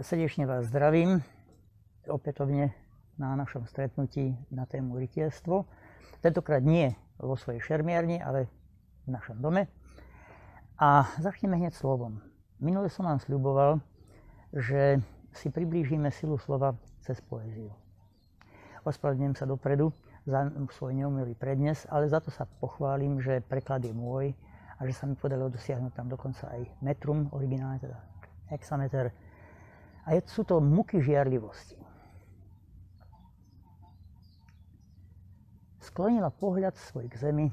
Srdečne vás zdravím opätovne na našom stretnutí na tému rytierstvo. Tentokrát nie vo svojej šermiarni, ale v našom dome. A začneme hneď slovom. Minule som vám sľuboval, že si priblížime silu slova cez poéziu. Ospravedlňujem sa dopredu za svoj neumelý prednes, ale za to sa pochválim, že preklad je môj a že sa mi podarilo dosiahnuť tam dokonca aj metrum, originálne teda hexameter. A sú to muky žiarlivosti. Sklonila pohľad svoj k zemi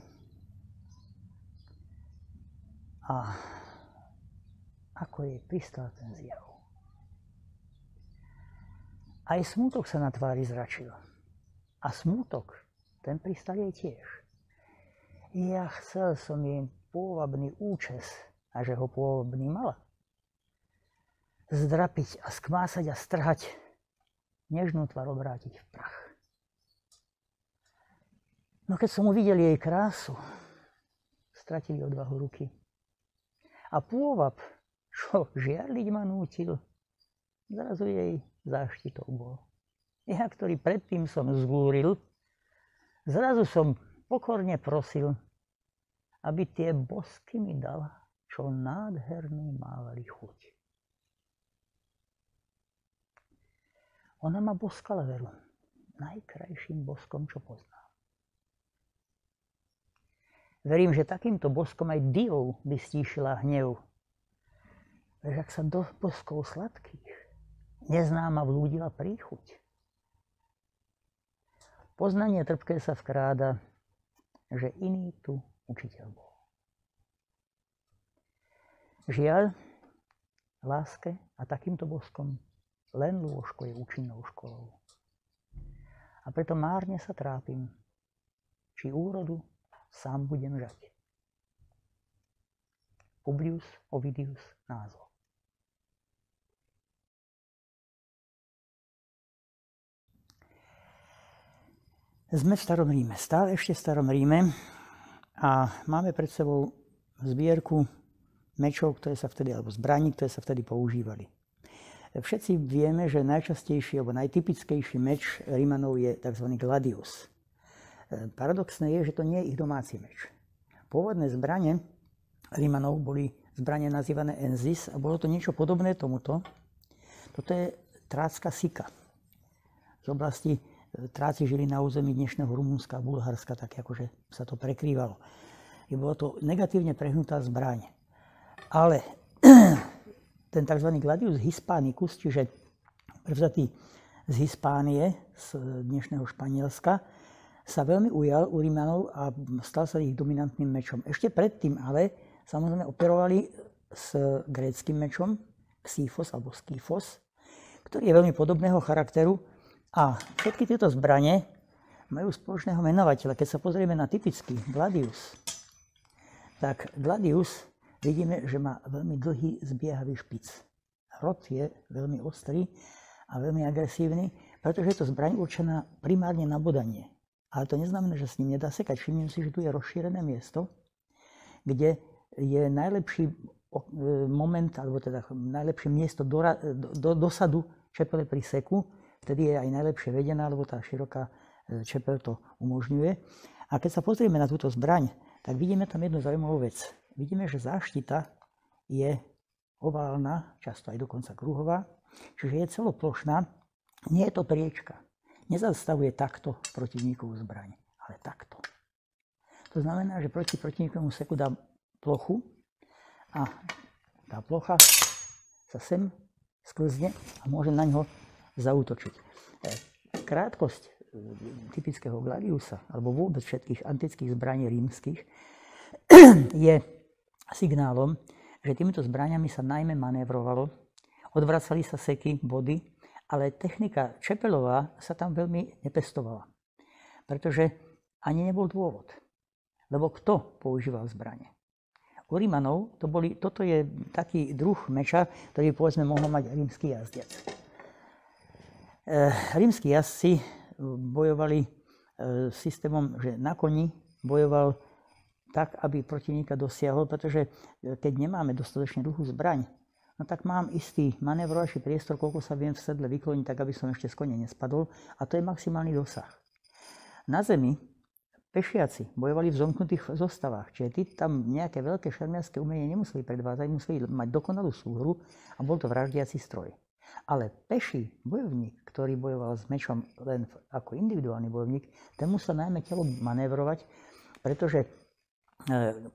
a ako jej pristal ten zjav. Aj smútok sa na tvári zračil. A smútok, ten pristal jej tiež. Ja chcel som jej pôvabný účes, a že ho pôvabný mala. Zdrapiť a skmásať a strhať, nežnú tvár obrátiť v prach. No keď som uvidel jej krásu, stratili odvahu ruky. A pôvab, čo žiarliť ma nútil, zrazu jej záštitou bol. Ja, ktorý predtým som zgúril, zrazu som pokorne prosil, aby tie bosky mi dala, čo nádhernú mávali chuť. Ona ma boskala veru, najkrajším boskom, čo poznám. Verím, že takýmto boskom aj divou by stíšila hnev. Veď ak sa do boskov sladkých neznáma vlúdila príchuť. Poznanie trpké sa vkráda, že iný tu učiteľ bol. Žiaľ, láske a takýmto boskom len lôžko je účinnou školou. A preto márne sa trápim, či úrodu sám budem žať. Publius Ovidius názov. Sme v Starom Ríme, stále ešte v Starom Ríme a máme pred sebou zbierku mečov, ktoré sa vtedy, alebo zbraní, ktoré sa vtedy používali. Všetci vieme, že najčastejší alebo najtypickejší meč Rimanov je tzv. Gladius. Paradoxné je, že to nie je ich domáci meč. Pôvodné zbrane Rimanov boli zbrane nazývané enzis a bolo to niečo podobné tomuto. Toto je trácka sika. Z oblasti Tráci žili na území dnešného Rumunska a Bulharska, tak akože sa to prekrývalo. Bolo to negatívne prehnutá zbraň. Ale ten tzv. Gladius Hispanicus, čiže prevzatý z Hispánie, z dnešného Španielska, sa veľmi ujal u Rimanov a stal sa ich dominantným mečom. Ešte predtým ale samozrejme operovali s gréckym mečom, Xyphos alebo Skyphos, ktorý je veľmi podobného charakteru. A všetky tieto zbrane majú spoločného menovateľa. Keď sa pozrieme na typický Gladius, tak Gladius vidíme, že má veľmi dlhý zbiehavý špic. Rod je veľmi ostrý a veľmi agresívny, pretože je to zbraň určená primárne na bodanie. Ale to neznamená, že s ním nedá sekať. Všimnime si, že tu je rozšírené miesto, kde je najlepší moment, alebo teda najlepšie miesto dosadu čepele pri seku. Vtedy je aj najlepšie vedená, lebo tá široká čepel to umožňuje. A keď sa pozrieme na túto zbraň, tak vidíme tam jednu zaujímavú vec. Vidíme, že záštita je oválna, často aj dokonca kruhová, čiže je celoplošná. Nie je to priečka. Nezastavuje takto protivníkovú zbraň, ale takto. To znamená, že proti protivníkovému seku dá plochu a tá plocha sa sem sklzne a môže na ňo zaútočiť. Krátkosť typického Gladiusa, alebo vôbec všetkých antických zbraní rímskych, je signálom, že týmito zbraňami sa najmä manévrovalo, odvracali sa seky, body, ale technika čepelová sa tam veľmi nepestovala. Pretože ani nebol dôvod. Lebo kto používal zbrane? U Rimanov toto je taký druh meča, ktorý povedzme mohol mať rímsky jazdec. Rímski jazdci bojovali systémom, že na koni bojoval tak, aby protivníka dosiahol, pretože keď nemáme dostatočne dlhú zbraň, no tak mám istý manévrovací priestor, koľko sa viem v sedle vykloniť, tak aby som ešte z kone nespadol. A to je maximálny dosah. Na zemi pešiaci bojovali v zomknutých zostavách, čiže tí tam nejaké veľké šermiarske umenie nemuseli predvádzať, museli mať dokonalú súhru a bol to vraždiaci stroj. Ale peší bojovník, ktorý bojoval s mečom len ako individuálny bojovník, ten musel najmä telo manévrovať, pretože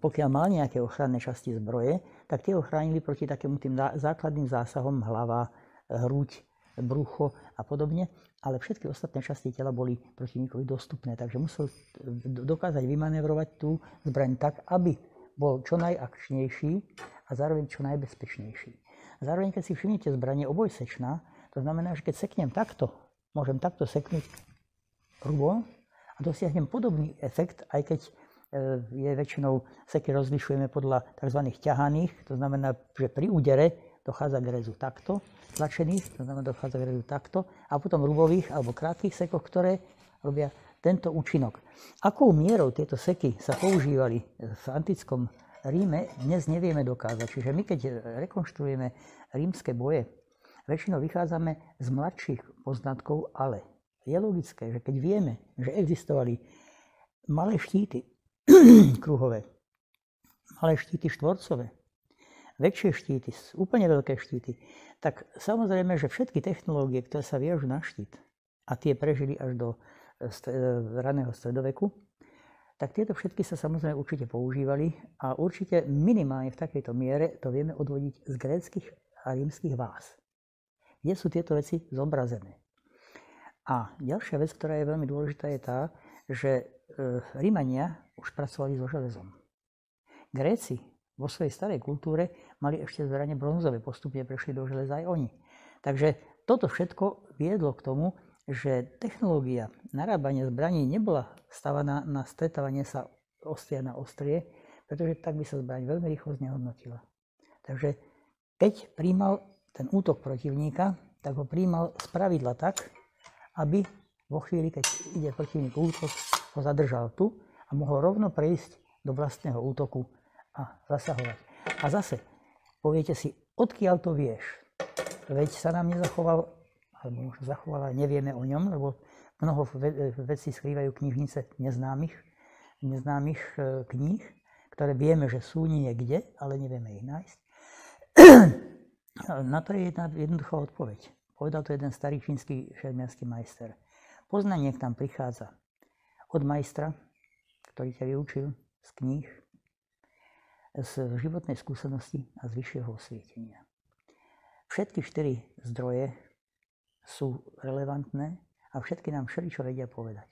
pokiaľ mal nejaké ochranné časti zbroje, tak tie ochránili proti takým tým základným zásahom hlava, hruď, brucho a podobne, ale všetky ostatné časti tela boli protivníkovi dostupné, takže musel dokázať vymanévrovať tú zbraň tak, aby bol čo najakčnejší a zároveň čo najbezpečnejší. Zároveň, keď si všimnete, zbraň je obojsečná, to znamená, že keď seknem takto, môžem takto seknúť rubo a dosiahnem podobný efekt, aj keď je väčšinou seky rozlišujeme podľa tzv. Ťahaných, to znamená, že pri údere dochádza k rezu takto, tlačených, to znamená, dochádza k rezu takto, a potom rubových alebo krátkych sekoch, ktoré robia tento účinok. Akou mierou tieto seky sa používali v antickom Ríme, dnes nevieme dokázať. Čiže my, keď rekonštruujeme rímske boje, väčšinou vychádzame z mladších poznatkov, ale je logické, že keď vieme, že existovali malé štíty kruhové, malé štíty štvorcové, väčšie štíty, úplne veľké štíty, tak samozrejme, že všetky technológie, ktoré sa viažú na štít, a tie prežili až do raného stredoveku, tak tieto všetky sa samozrejme určite používali a určite minimálne v takejto miere to vieme odvodiť z gréckych a rímskych váz, kde sú tieto veci zobrazené. A ďalšia vec, ktorá je veľmi dôležitá, je tá, že Rímania už pracovali so železom. Gréci vo svojej starej kultúre mali ešte zbrane bronzové, postupne prešli do železa aj oni. Takže toto všetko viedlo k tomu, že technológia narábania zbraní nebola stavaná na stretávanie sa ostria na ostrie, pretože tak by sa zbraň veľmi rýchlo znehodnotila. Takže keď prijímal ten útok protivníka, tak ho prijímal spravidla tak, aby vo chvíli, keď ide protivník útok, ho zadržal tu a mohol rovno prejsť do vlastného útoku a zasahovať. A zase, poviete si, odkiaľ to vieš? Veď sa nám nezachoval, alebo možno zachoval, ale nevieme o ňom, lebo mnoho vecí skrývajú knižnice neznámych kníh, ktoré vieme, že sú niekde, ale nevieme ich nájsť. Na to je jedna jednoduchá odpoveď. Povedal to jeden starý čínsky šermiarsky majster. Poznanie k nám prichádza od majstra, ktorý ťa vyučil z kníh, z životnej skúsenosti a z vyššieho osvietenia. Všetky 4 zdroje sú relevantné a všetky nám všeličo vedia povedať.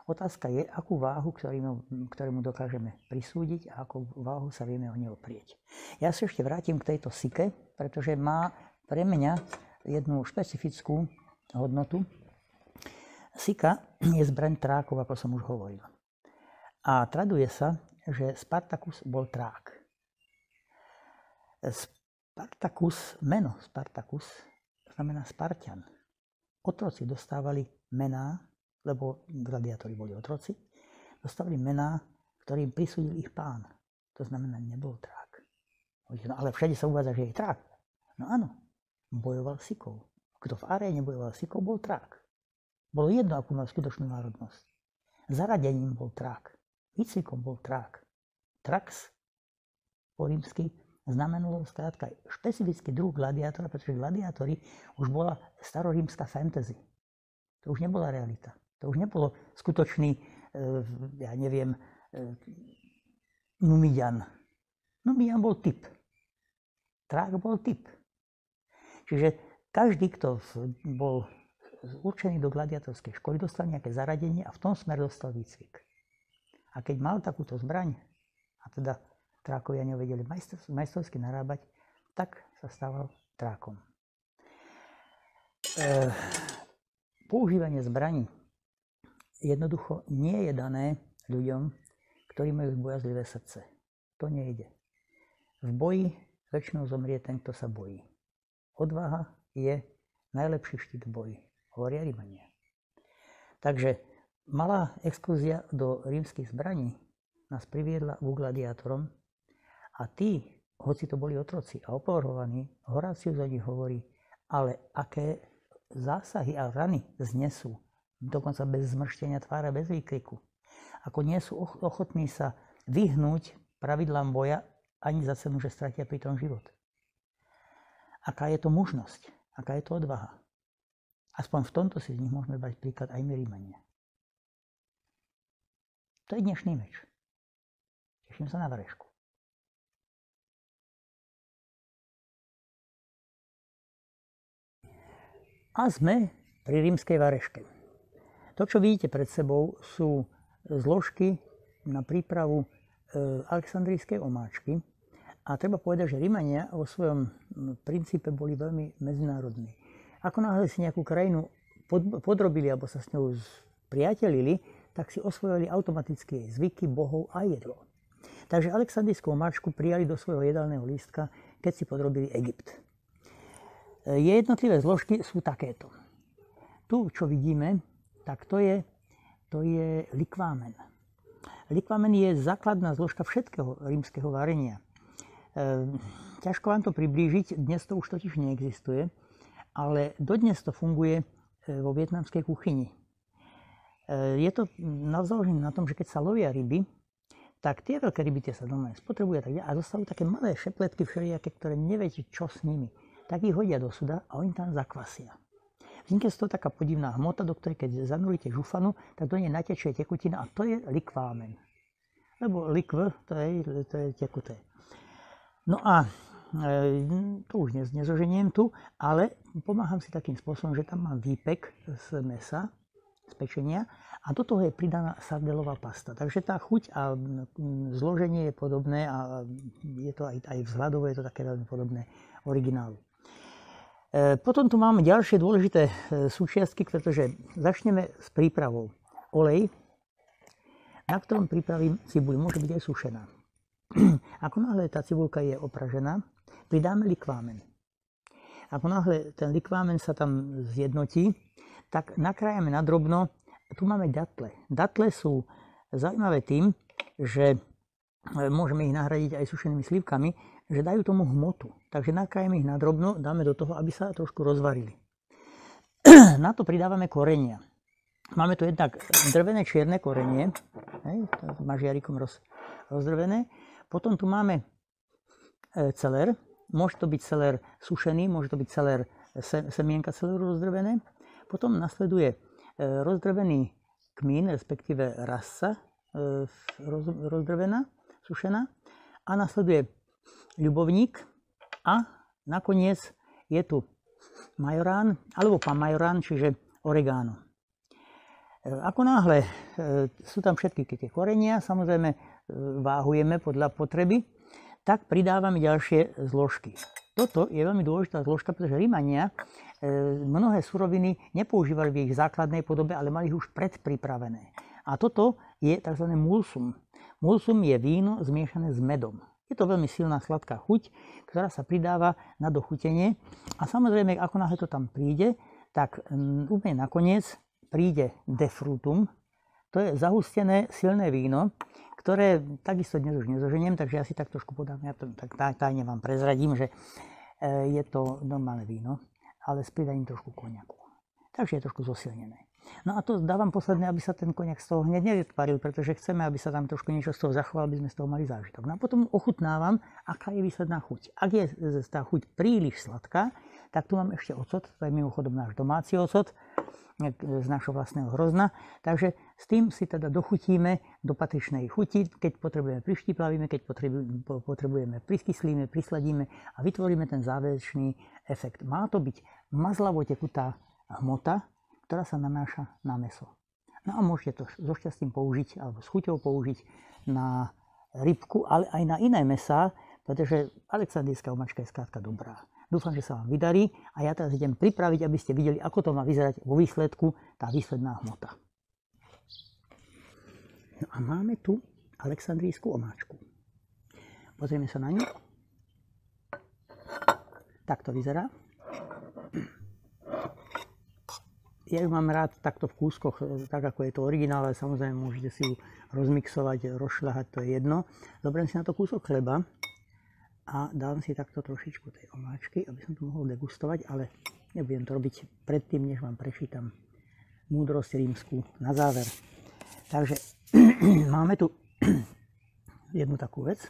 Otázka je, akú váhu, ktorému dokážeme prisúdiť a akú váhu sa vieme o ne oprieť. Ja sa ešte vrátim k tejto sike, pretože má pre mňa jednu špecifickú hodnotu. Sika je zbraň trákov, ako som už hovoril. A traduje sa, že Spartacus bol trák. Meno Spartacus znamená Spartan. Otroci dostávali mená, lebo gladiátori boli otroci, dostávali mená, ktorým prisúdil ich pán. To znamená, nebol trák. No, ale všade sa uvádza, že je trák. No áno, bojoval sikou. Kto v aréne bojoval sikou, bol trák. Bolo jedno, akú mal skutočnú národnosť. Zaradením bol trák. Výcvikom bol trák. Trax po rímsky znamenalo skrátka špecifický druh gladiátora, pretože gladiátori už bola starorímska fantasy. To už nebola realita. To už nebolo skutočný, Numidian. Numidian bol typ. Trák bol typ. Čiže každý, kto bol určený do gladiatorskej školy, dostal nejaké zaradenie a v tom smere dostal výcvik. A keď mal takúto zbraň, a teda trákovia nevedeli majstrovsky narábať, tak sa stával trákom. Používanie zbraní jednoducho nie je dané ľuďom, ktorí majú bojazlivé srdce. To nejde. V boji väčšinou zomrie ten, kto sa bojí. Odvaha je najlepší štít v boji, hovoria Rímania. Takže malá exkurzia do rímskych zbraní nás priviedla k gladiátorom a tí, hoci to boli otroci a opovrhovaní, Horácius o nich hovorí, ale aké zásahy a rany znesú, dokonca bez zmrštenia tváre, bez výkriku. Ako nie sú ochotní sa vyhnúť pravidlám boja ani za cenu, že stratia pri tom život. Aká je to mužnosť, aká je to odvaha. Aspoň v tomto si z nich môžeme brať príklad aj my Rímania. To je dnešný meč. Teším sa na varešku. A sme pri rímskej vareške. To, čo vidíte pred sebou, sú zložky na prípravu alexandrijskej omáčky. A treba povedať, že Rímania vo svojom princípe boli veľmi medzinárodní. Ako náhle si nejakú krajinu podrobili alebo sa s ňou spriatelili, tak si osvojili automaticky jej zvyky, bohov a jedlo. Takže alexandrijskú omáčku prijali do svojho jedálneho lístka, keď si podrobili Egypt. Jednotlivé zložky sú takéto. Tu, čo vidíme, tak to je likvámen. Likvámen je základná zložka všetkého rímskeho varenia. Ťažko vám to priblížiť, dnes to už totiž neexistuje, ale dodnes to funguje vo vietnamskej kuchyni. Je to založené na tom, že keď sa lovia ryby, tak tie veľké ryby tie sa doma spotrebujú a zostavujú také malé šepletky všelijaké, ktoré neviete, čo s nimi. Tak ich hodia do suda a oni tam zakvasia. Vznikne z toho taká podivná hmota, do ktorej keď zanuríte žufanu, tak do nej natečie tekutina a to je likvámen. Lebo likv, to je tekuté. No a to už nezoženiem tu, ale pomáham si takým spôsobom, že tam mám výpek z mesa, z pečenia a do toho je pridaná sardelová pasta. Takže tá chuť a zloženie je podobné a je to aj vzhľadovo je to také veľmi podobné originálu. Potom tu máme ďalšie dôležité súčiastky, pretože začneme s prípravou. Olej, na ktorom pripravím cibuľu, môže byť aj sušená. Ako náhle tá cibulka je opražená, pridáme likvámen. Ako náhle ten likvámen sa tam zjednotí, tak nakrájame na drobno. Tu máme datle. Datle sú zaujímavé tým, že môžeme ich nahradiť aj sušenými slivkami, že dajú tomu hmotu. Takže nakrájame ich na drobno, dáme do toho, aby sa trošku rozvarili. Na to pridávame korenia. Máme tu jednak drvené čierne korenie, mažiarikom rozdrvené. Potom tu máme celer. Môže to byť celer sušený, môže to byť celer, semienka celeru rozdrvené. Potom nasleduje rozdrvený kmín, respektíve rasa rozdrvená, sušená. A nasleduje ľubovník a nakoniec je tu majorán, alebo pamajorán, čiže oregano. Ako náhle sú tam všetky tie korenia, samozrejme váhujeme podľa potreby, tak pridávame ďalšie zložky. Toto je veľmi dôležitá zložka, pretože Rímania mnohé suroviny nepoužívali v ich základnej podobe, ale mali ich už predpripravené. A toto je tzv. Mulsum. Mulsum je víno zmiešané s medom. Je to veľmi silná sladká chuť, ktorá sa pridáva na dochutenie. A samozrejme, ako náhle to tam príde, tak úplne nakoniec príde defrutum. To je zahustené silné víno, ktoré takisto dnes už nezoženiem, takže ja si tak trošku podám. Ja to tak tajne vám prezradím, že je to normálne víno, ale s pridaním trošku koniaku. Takže je trošku zosilnené. No a to dávam posledné, aby sa ten koniak z toho hneď nevytvaril, pretože chceme, aby sa tam trošku niečo z toho zachovalo, aby sme z toho mali zážitok. No a potom ochutnávam, aká je výsledná chuť. Ak je tá chuť príliš sladká, tak tu mám ešte ocot, to je mimochodom náš domáci ocot z našho vlastného hrozna. Takže s tým si teda dochutíme do patričnej chuti, keď potrebujeme prištíplavíme, keď potrebujeme priskyslíme, prisladíme a vytvoríme ten záverečný efekt. Má to byť mazlavo tekutá hmota, ktorá sa nanáša na mäso. No a môžete to so šťastím použiť, alebo s chuťou použiť na rybku, ale aj na iné mäsá, pretože alexandrijská omáčka je skrátka dobrá. Dúfam, že sa vám vydarí a ja teraz idem pripraviť, aby ste videli, ako to má vyzerať vo výsledku, tá výsledná hmota. No a máme tu alexandrijskú omáčku. Pozrieme sa na ňu. Tak to vyzerá. Ja ju mám rád takto v kúskoch, tak ako je to originál, ale samozrejme môžete si ju rozmixovať, rozšľahať, to je jedno. Zoberiem si na to kúsok chleba a dám si takto trošičku tej omáčky, aby som to mohol degustovať, ale nebudem to robiť predtým, než vám prečítam múdrosť rímsku na záver. Takže máme tu jednu takú vec.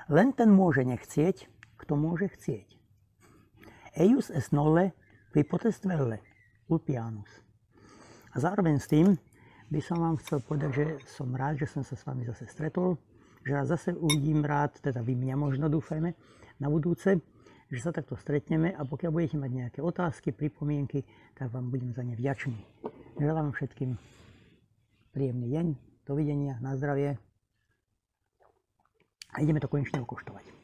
Len ten môže nechcieť, kto môže chcieť. Eius est nolle, qui potest velle, Ulpianus. A zároveň s tým by som vám chcel povedať, že som rád, že som sa s vami zase stretol, že vás zase uvidím rád, teda vy mňa možno dúfajme na budúce, že sa takto stretneme a pokiaľ budete mať nejaké otázky, pripomienky, tak vám budem za ne vďačný. Želám všetkým príjemný deň, dovidenia, na zdravie a ideme to konečne okoštovať.